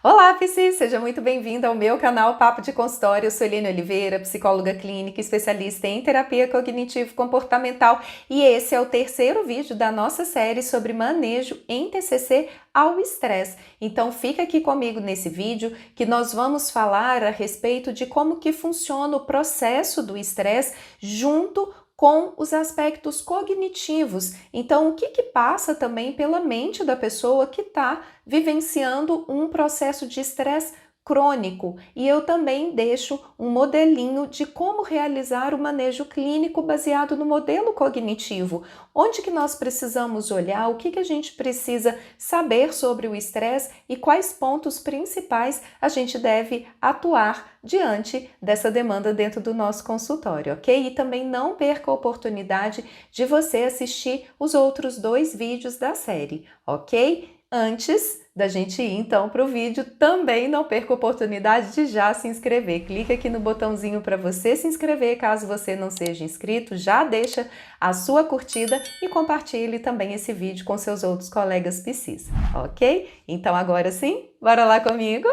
Olá, Piscis! Seja muito bem-vinda ao meu canal Papo de Consultório. Eu sou Eliane Oliveira, psicóloga clínica, especialista em terapia cognitivo-comportamental, e esse é o terceiro vídeo da nossa série sobre manejo em TCC ao estresse. Então fica aqui comigo nesse vídeo que nós vamos falar a respeito de como que funciona o processo do estresse junto com os aspectos cognitivos. Então, o que passa também pela mente da pessoa que está vivenciando um processo de estresse crônico. E eu também deixo um modelinho de como realizar o manejo clínico baseado no modelo cognitivo. Onde que nós precisamos olhar, o que a gente precisa saber sobre o estresse e quais pontos principais a gente deve atuar diante dessa demanda dentro do nosso consultório, ok? E também não perca a oportunidade de você assistir os outros 2 vídeos da série, ok? Antes da gente ir então para o vídeo, também não perca a oportunidade de já se inscrever. Clica aqui no botãozinho para você se inscrever, caso você não seja inscrito, já deixa a sua curtida e compartilhe também esse vídeo com seus outros colegas psis, ok? Então agora sim, bora lá comigo?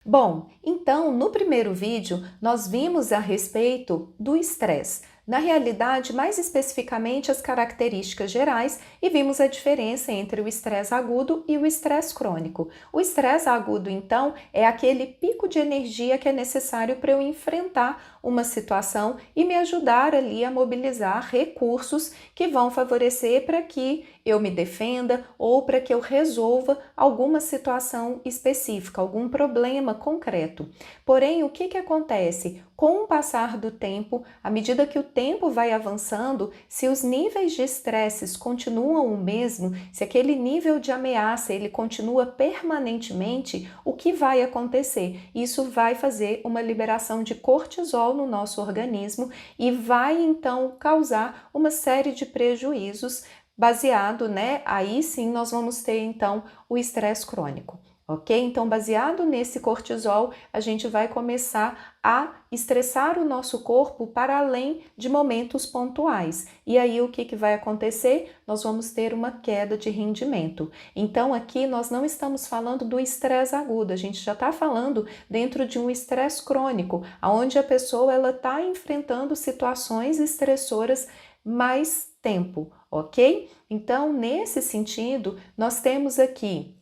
Bom, então no primeiro vídeo nós vimos a respeito do estresse. Na realidade, mais especificamente as características gerais, e vimos a diferença entre o estresse agudo e o estresse crônico. O estresse agudo, então, é aquele pico de energia que é necessário para eu enfrentar uma situação e me ajudar ali a mobilizar recursos que vão favorecer para que eu me defenda ou para que eu resolva alguma situação específica, algum problema concreto. Porém, o que acontece? Com o passar do tempo, à medida que o tempo vai avançando, se os níveis de estresses continuam o mesmo, se aquele nível de ameaça ele continua permanentemente, o que vai acontecer? Isso vai fazer uma liberação de cortisol no nosso organismo e vai então causar uma série de prejuízos baseado, aí sim nós vamos ter então o estresse crônico. Ok? Então, baseado nesse cortisol, a gente vai começar a estressar o nosso corpo para além de momentos pontuais. E aí, o que vai acontecer? Nós vamos ter uma queda de rendimento. Então, aqui nós não estamos falando do estresse agudo, a gente já está falando dentro de um estresse crônico, onde a pessoa está enfrentando situações estressoras mais tempo, ok? Então, nesse sentido, nós temos aqui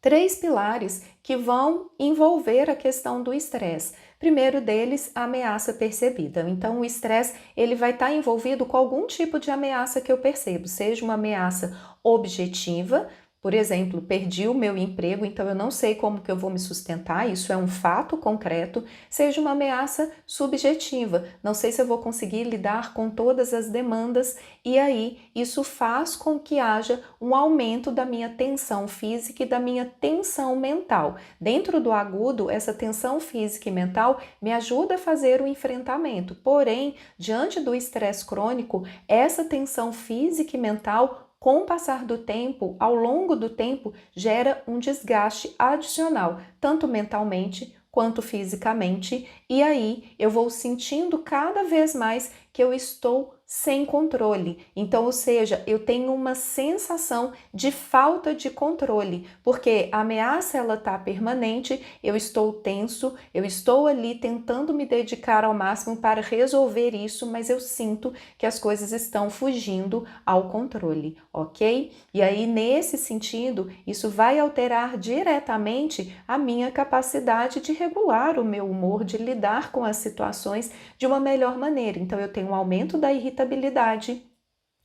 3 pilares que vão envolver a questão do estresse. Primeiro deles, a ameaça percebida. Então, o estresse ele vai estar envolvido com algum tipo de ameaça que eu percebo, seja uma ameaça objetiva. Por exemplo, perdi o meu emprego, então eu não sei como que eu vou me sustentar, isso é um fato concreto, seja uma ameaça subjetiva, não sei se eu vou conseguir lidar com todas as demandas, e aí isso faz com que haja um aumento da minha tensão física e da minha tensão mental. Dentro do agudo, essa tensão física e mental me ajuda a fazer o enfrentamento, porém, diante do estresse crônico, essa tensão física e mental com o passar do tempo, ao longo do tempo, gera um desgaste adicional, tanto mentalmente quanto fisicamente, e aí eu vou sentindo cada vez mais que eu estou sem controle. Então, ou seja, eu tenho uma sensação de falta de controle, porque a ameaça ela está permanente, eu estou tenso, eu estou ali tentando me dedicar ao máximo para resolver isso, mas eu sinto que as coisas estão fugindo ao controle, ok? E aí, nesse sentido, isso vai alterar diretamente a minha capacidade de regular o meu humor, de lidar com as situações de uma melhor maneira. Então, eu tenho um aumento da irritabilidade,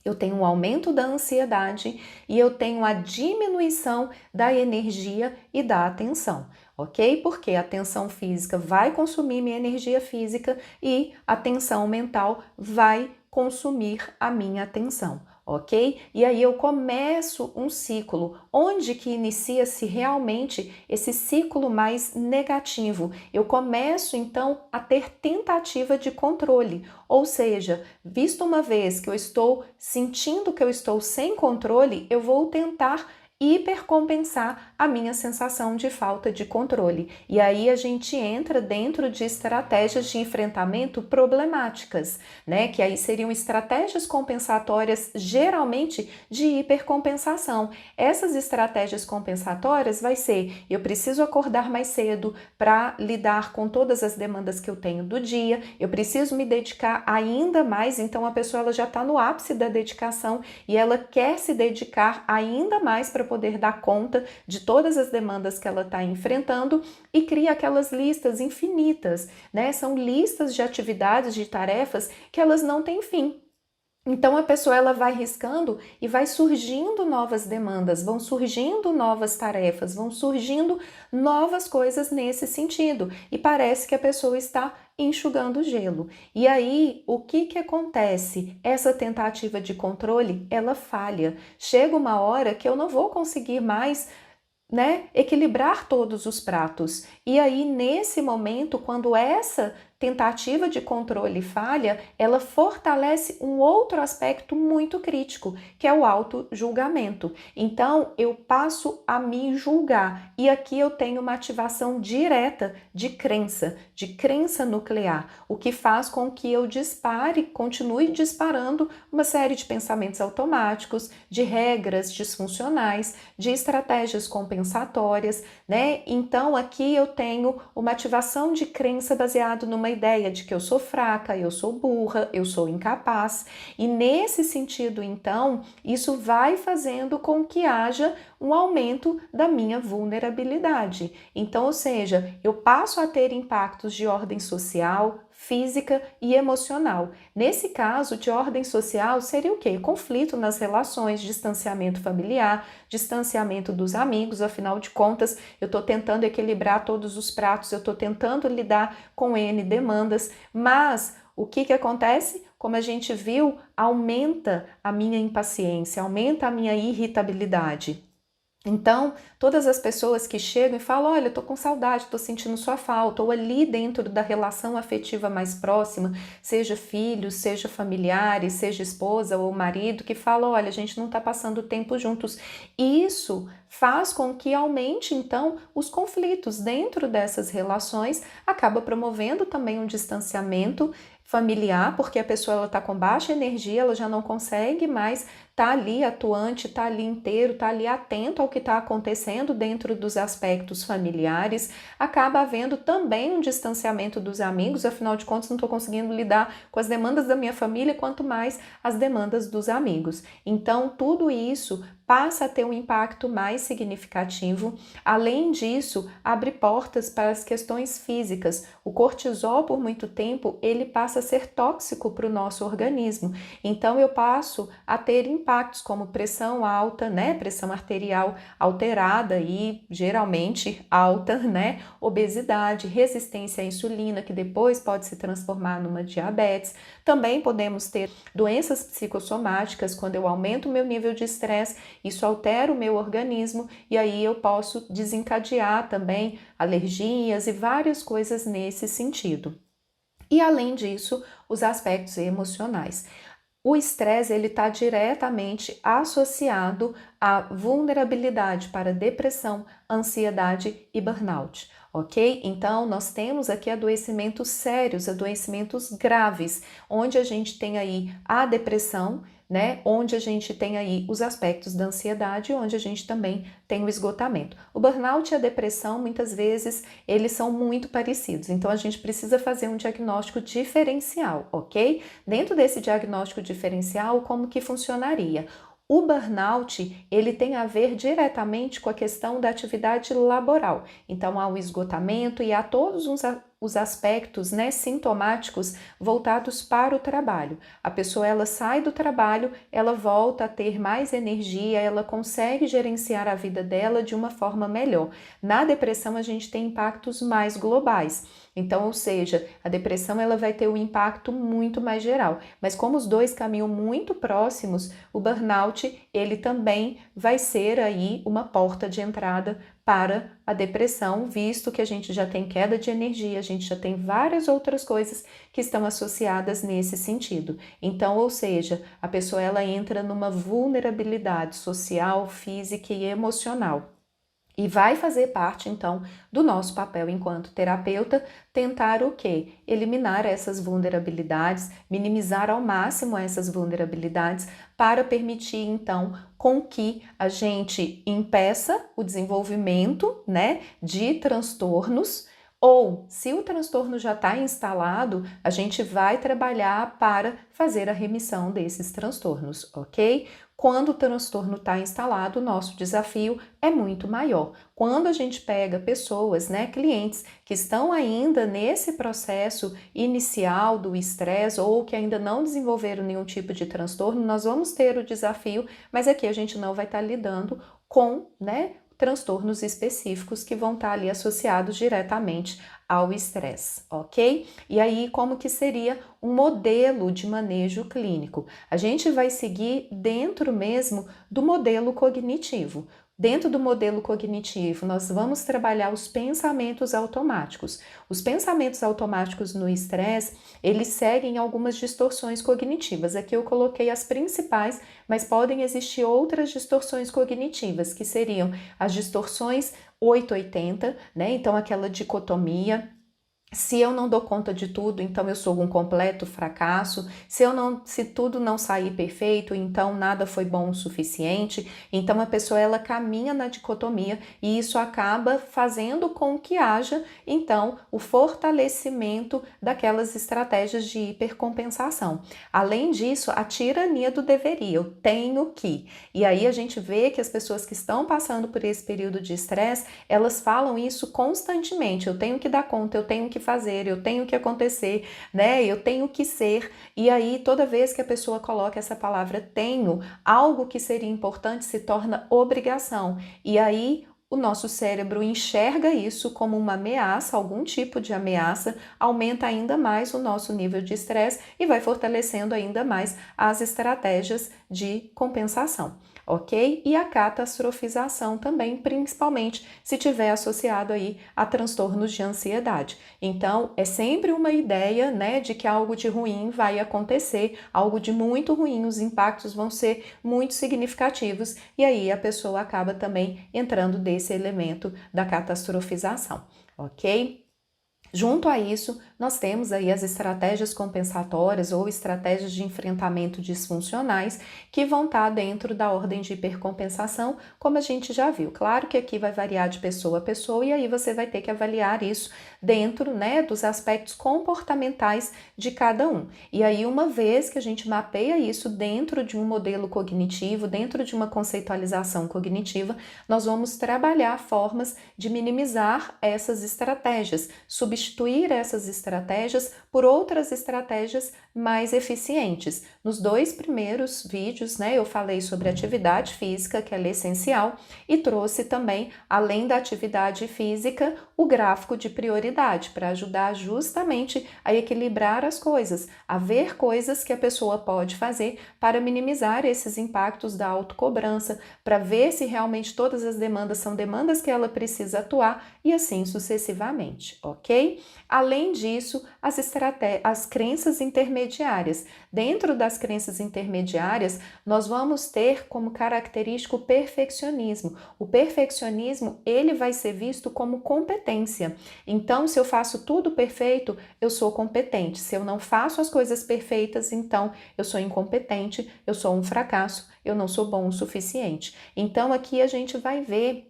eu tenho um aumento da ansiedade e eu tenho a diminuição da energia e da atenção, ok? Porque a tensão física vai consumir minha energia física e a tensão mental vai consumir a minha atenção, ok? E aí eu começo um ciclo, onde que inicia-se realmente esse ciclo mais negativo. Eu começo então a ter tentativa de controle, ou seja, visto uma vez que eu estou sentindo que eu estou sem controle, eu vou tentar hipercompensar a minha sensação de falta de controle. E aí a gente entra dentro de estratégias de enfrentamento problemáticas, né? Que aí seriam estratégias compensatórias, geralmente de hipercompensação. Essas estratégias compensatórias vai ser: eu preciso acordar mais cedo para lidar com todas as demandas que eu tenho do dia, eu preciso me dedicar ainda mais, então a pessoa ela já está no ápice da dedicação e ela quer se dedicar ainda mais para poder dar conta de todas as demandas que ela está enfrentando e cria aquelas listas infinitas, né? São listas de atividades, de tarefas que elas não têm fim. Então a pessoa ela vai riscando e vai surgindo novas demandas, vão surgindo novas tarefas, vão surgindo novas coisas nesse sentido e parece que a pessoa está enxugando gelo. E aí, o que acontece? Essa tentativa de controle, ela falha. Chega uma hora que eu não vou conseguir mais, né, equilibrar todos os pratos. E aí, nesse momento, quando essa tentativa de controle falha, ela fortalece um outro aspecto muito crítico, que é o auto-julgamento. Então, eu passo a me julgar. E aqui eu tenho uma ativação direta de crença nuclear, o que faz com que eu continue disparando uma série de pensamentos automáticos, de regras disfuncionais, de estratégias compensatórias, né? Então, aqui eu tenho uma ativação de crença baseado numa ideia de que eu sou fraca, eu sou burra, eu sou incapaz. E nesse sentido, então, isso vai fazendo com que haja um aumento da minha vulnerabilidade. Então, ou seja, eu passo a ter impactos de ordem social, física e emocional. Nesse caso, de ordem social, seria o quê? Conflito nas relações, distanciamento familiar, distanciamento dos amigos, afinal de contas, eu estou tentando equilibrar todos os pratos, eu estou tentando lidar com N demandas, mas o que acontece? Como a gente viu, aumenta a minha impaciência, aumenta a minha irritabilidade. Então, todas as pessoas que chegam e falam: olha, eu tô com saudade, tô sentindo sua falta, ou ali dentro da relação afetiva mais próxima, seja filhos, seja familiares, seja esposa ou marido, que falam: olha, a gente não tá passando tempo juntos. Isso faz com que aumente, então, os conflitos dentro dessas relações, acaba promovendo também um distanciamento familiar, porque a pessoa está com baixa energia, ela já não consegue mais estar ali atuante, estar ali inteiro, estar ali atento ao que está acontecendo dentro dos aspectos familiares. Acaba havendo também um distanciamento dos amigos, afinal de contas não estou conseguindo lidar com as demandas da minha família, quanto mais as demandas dos amigos. Então, tudo isso passa a ter um impacto mais significativo. Além disso, abre portas para as questões físicas. O cortisol, por muito tempo, ele passa a ser tóxico para o nosso organismo. Então, eu passo a ter impactos como pressão alta, né? Pressão arterial alterada e geralmente alta, né? Obesidade, resistência à insulina, que depois pode se transformar numa diabetes. Também podemos ter doenças psicossomáticas, quando eu aumento o meu nível de estresse, isso altera o meu organismo e aí eu posso desencadear também alergias e várias coisas nesse sentido. E além disso, os aspectos emocionais. O estresse ele está diretamente associado à vulnerabilidade para depressão, ansiedade e burnout, ok? Então, nós temos aqui adoecimentos sérios, adoecimentos graves, onde a gente tem aí a depressão, né? Onde a gente tem aí os aspectos da ansiedade, onde a gente também tem o esgotamento. O burnout e a depressão, muitas vezes, eles são muito parecidos, então a gente precisa fazer um diagnóstico diferencial, ok? Dentro desse diagnóstico diferencial, como que funcionaria? O burnout, ele tem a ver diretamente com a questão da atividade laboral. Então, há o esgotamento e há todos os aspectos, né, sintomáticos voltados para o trabalho. A pessoa ela sai do trabalho, ela volta a ter mais energia, ela consegue gerenciar a vida dela de uma forma melhor. Na depressão a gente tem impactos mais globais. Então, ou seja, a depressão ela vai ter um impacto muito mais geral. Mas como os dois caminham muito próximos, o burnout ele também vai ser aí uma porta de entrada para a depressão, visto que a gente já tem queda de energia, a gente já tem várias outras coisas que estão associadas nesse sentido. Então, ou seja, a pessoa ela entra numa vulnerabilidade social, física e emocional. E vai fazer parte, então, do nosso papel enquanto terapeuta, tentar o quê? Eliminar essas vulnerabilidades, minimizar ao máximo essas vulnerabilidades, para permitir, então, com que a gente impeça o desenvolvimento, né, de transtornos, ou, se o transtorno já está instalado, a gente vai trabalhar para fazer a remissão desses transtornos, ok? Quando o transtorno está instalado, o nosso desafio é muito maior. Quando a gente pega pessoas, né, clientes que estão ainda nesse processo inicial do estresse ou que ainda não desenvolveram nenhum tipo de transtorno, nós vamos ter o desafio, mas aqui a gente não vai estar lidando com, né, transtornos específicos que vão estar ali associados diretamente ao estresse, ok? E aí, como que seria um modelo de manejo clínico? A gente vai seguir dentro mesmo do modelo cognitivo. Dentro do modelo cognitivo, nós vamos trabalhar os pensamentos automáticos. Os pensamentos automáticos no estresse, eles seguem algumas distorções cognitivas. Aqui eu coloquei as principais, mas podem existir outras distorções cognitivas, que seriam as distorções 880, né? Então, aquela dicotomia. Se eu não dou conta de tudo, então eu sou um completo fracasso. Se tudo não sair perfeito, então nada foi bom o suficiente. Então a pessoa ela caminha na dicotomia e isso acaba fazendo com que haja então o fortalecimento daquelas estratégias de hipercompensação. Além disso, a tirania do deveria, eu tenho que. E aí a gente vê que as pessoas que estão passando por esse período de estresse, elas falam isso constantemente. Eu tenho que dar conta, eu tenho que fazer, eu tenho que acontecer, né? Eu tenho que ser. E aí, toda vez que a pessoa coloca essa palavra tenho, algo que seria importante se torna obrigação. E aí, o nosso cérebro enxerga isso como uma ameaça, algum tipo de ameaça, aumenta ainda mais o nosso nível de estresse e vai fortalecendo ainda mais as estratégias de compensação. Ok? E a catastrofização também, principalmente se tiver associado aí a transtornos de ansiedade. Então, é sempre uma ideia, né, de que algo de ruim vai acontecer, algo de muito ruim, os impactos vão ser muito significativos e aí a pessoa acaba também entrando desse elemento da catastrofização, ok? Junto a isso, nós temos aí as estratégias compensatórias ou estratégias de enfrentamento disfuncionais que vão estar dentro da ordem de hipercompensação, como a gente já viu. Claro que aqui vai variar de pessoa a pessoa e aí você vai ter que avaliar isso dentro, né, dos aspectos comportamentais de cada um. E aí, uma vez que a gente mapeia isso dentro de um modelo cognitivo, dentro de uma conceitualização cognitiva, nós vamos trabalhar formas de minimizar essas estratégias, substituir essas estratégias por outras estratégias mais eficientes. Nos 2 primeiros vídeos, né, eu falei sobre atividade física, que é essencial, e trouxe também, além da atividade física, o gráfico de prioridade, para ajudar justamente a equilibrar as coisas, a ver coisas que a pessoa pode fazer para minimizar esses impactos da autocobrança, para ver se realmente todas as demandas são demandas que ela precisa atuar e assim sucessivamente, ok? Além disso, as crenças intermediárias. Dentro das crenças intermediárias, nós vamos ter como característico o perfeccionismo. O perfeccionismo, ele vai ser visto como competência. Então, se eu faço tudo perfeito, eu sou competente. Se eu não faço as coisas perfeitas, então eu sou incompetente, eu sou um fracasso, eu não sou bom o suficiente. Então, aqui a gente vai ver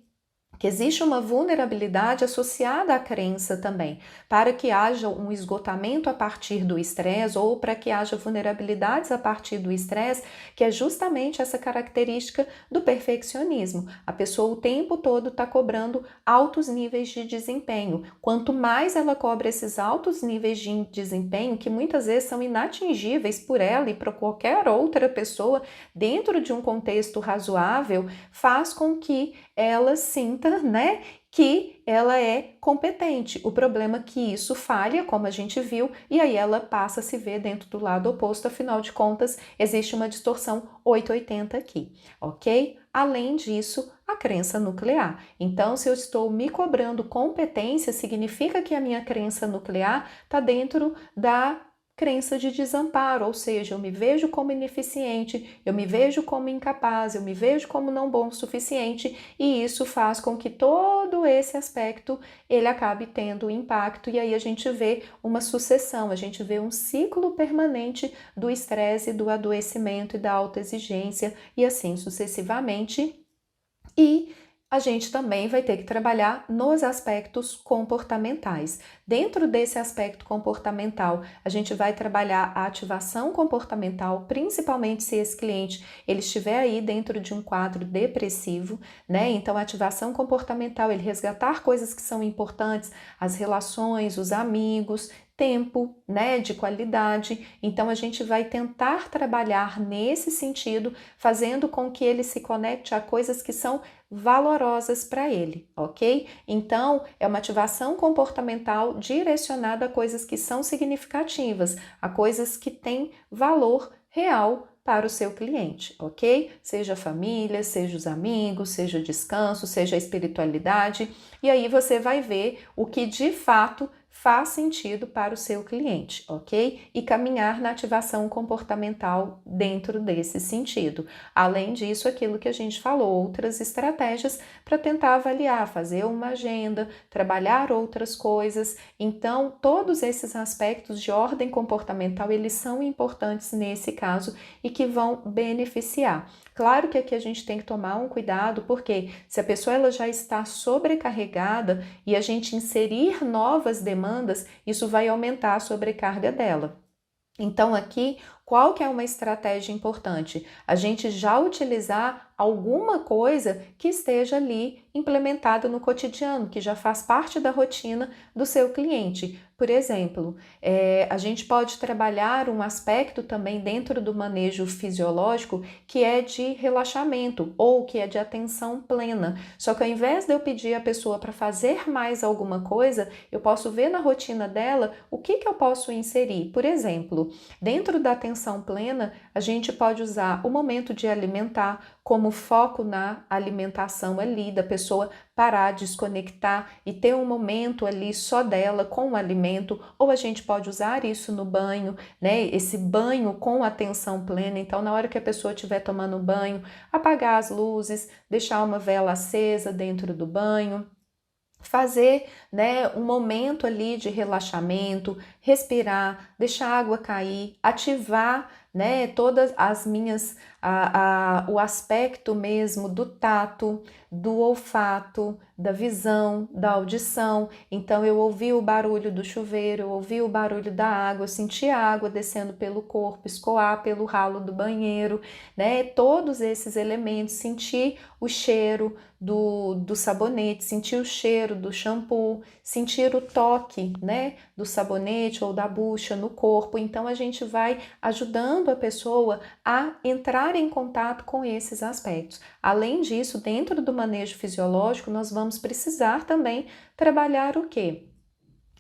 que existe uma vulnerabilidade associada à crença também, para que haja um esgotamento a partir do estresse ou para que haja vulnerabilidades a partir do estresse, que é justamente essa característica do perfeccionismo. A pessoa o tempo todo está cobrando altos níveis de desempenho. Quanto mais ela cobra esses altos níveis de desempenho, que muitas vezes são inatingíveis por ela e para qualquer outra pessoa, dentro de um contexto razoável, faz com que ela sinta acha, né, que ela é competente. O problema é que isso falha, como a gente viu, e aí ela passa a se ver dentro do lado oposto, afinal de contas, existe uma distorção 880 aqui, ok? Além disso, a crença nuclear. Então, se eu estou me cobrando competência, significa que a minha crença nuclear está dentro da crença de desamparo, ou seja, eu me vejo como ineficiente, eu me vejo como incapaz, eu me vejo como não bom o suficiente, e isso faz com que todo esse aspecto ele acabe tendo impacto, e aí a gente vê uma sucessão, a gente vê um ciclo permanente do estresse, do adoecimento e da autoexigência, e assim sucessivamente. E a gente também vai ter que trabalhar nos aspectos comportamentais. Dentro desse aspecto comportamental, a gente vai trabalhar a ativação comportamental, principalmente se esse cliente ele estiver aí dentro de um quadro depressivo, né? Então, a ativação comportamental, ele resgatar coisas que são importantes, as relações, os amigos, tempo, né, de qualidade. Então, a gente vai tentar trabalhar nesse sentido, fazendo com que ele se conecte a coisas que são valorosas para ele, ok? Então, é uma ativação comportamental direcionada a coisas que são significativas, a coisas que têm valor real para o seu cliente, ok? Seja a família, seja os amigos, seja o descanso, seja a espiritualidade, e aí você vai ver o que de fato faz sentido para o seu cliente, ok? E caminhar na ativação comportamental dentro desse sentido. Além disso, aquilo que a gente falou, outras estratégias para tentar avaliar, fazer uma agenda, trabalhar outras coisas. Então, todos esses aspectos de ordem comportamental, eles são importantes nesse caso e que vão beneficiar. Claro que aqui a gente tem que tomar um cuidado, porque se a pessoa ela já está sobrecarregada e a gente inserir novas demandas, isso vai aumentar a sobrecarga dela. Então aqui, qual que é uma estratégia importante? A gente já utilizar alguma coisa que esteja ali implementada no cotidiano, que já faz parte da rotina do seu cliente. Por exemplo, a gente pode trabalhar um aspecto também dentro do manejo fisiológico que é de relaxamento ou que é de atenção plena. Só que ao invés de eu pedir a pessoa para fazer mais alguma coisa, eu posso ver na rotina dela o que eu posso inserir. Por exemplo, dentro da atenção plena, a gente pode usar o momento de alimentar como foco na alimentação ali, da pessoa parar, desconectar e ter um momento ali só dela com o alimento, ou a gente pode usar isso no banho, né? Esse banho com atenção plena. Então, na hora que a pessoa estiver tomando banho, apagar as luzes, deixar uma vela acesa dentro do banho, fazer, né, um momento ali de relaxamento, respirar, deixar a água cair, ativar, né, todas as minhas, o aspecto mesmo do tato, do olfato, da visão, da audição. Então eu ouvi o barulho do chuveiro, eu ouvi o barulho da água, eu senti a água descendo pelo corpo, escoar pelo ralo do banheiro, né, todos esses elementos, senti o cheiro do sabonete, sentir o cheiro do shampoo, sentir o toque, né, do sabonete ou da bucha no corpo. Então a gente vai ajudando a pessoa a entrar em contato com esses aspectos. Além disso, dentro do manejo fisiológico, nós vamos precisar também trabalhar o quê?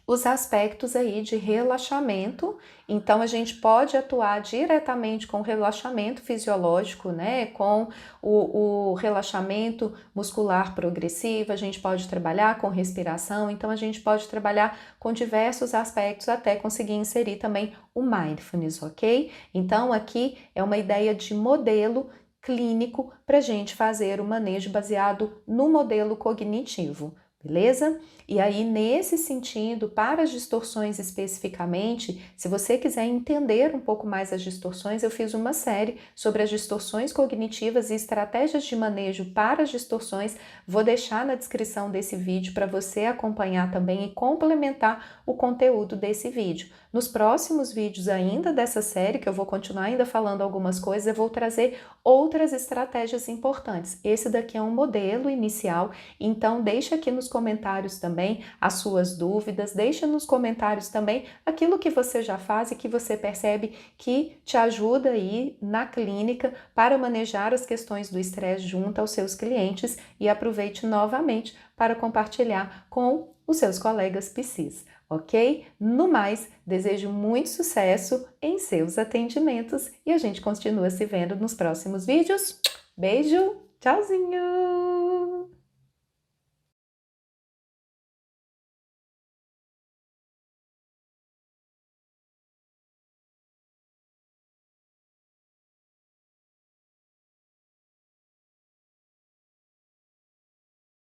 Os aspectos aí de relaxamento. Então a gente pode atuar diretamente com o relaxamento fisiológico, né? Com o relaxamento muscular progressivo, a gente pode trabalhar com respiração, então a gente pode trabalhar com diversos aspectos até conseguir inserir também o mindfulness, ok? Então aqui é uma ideia de modelo clínico para a gente fazer o manejo baseado no modelo cognitivo. Beleza? E aí, nesse sentido, para as distorções especificamente, se você quiser entender um pouco mais as distorções, eu fiz uma série sobre as distorções cognitivas e estratégias de manejo para as distorções. Vou deixar na descrição desse vídeo para você acompanhar também e complementar o conteúdo desse vídeo. Nos próximos vídeos ainda dessa série, que eu vou continuar ainda falando algumas coisas, eu vou trazer outras estratégias importantes. Esse daqui é um modelo inicial, então deixa aqui nos comentários também as suas dúvidas, deixa nos comentários também aquilo que você já faz e que você percebe que te ajuda aí na clínica para manejar as questões do estresse junto aos seus clientes e aproveite novamente para compartilhar com os seus colegas psis, ok? No mais, desejo muito sucesso em seus atendimentos e a gente continua se vendo nos próximos vídeos. Beijo, tchauzinho!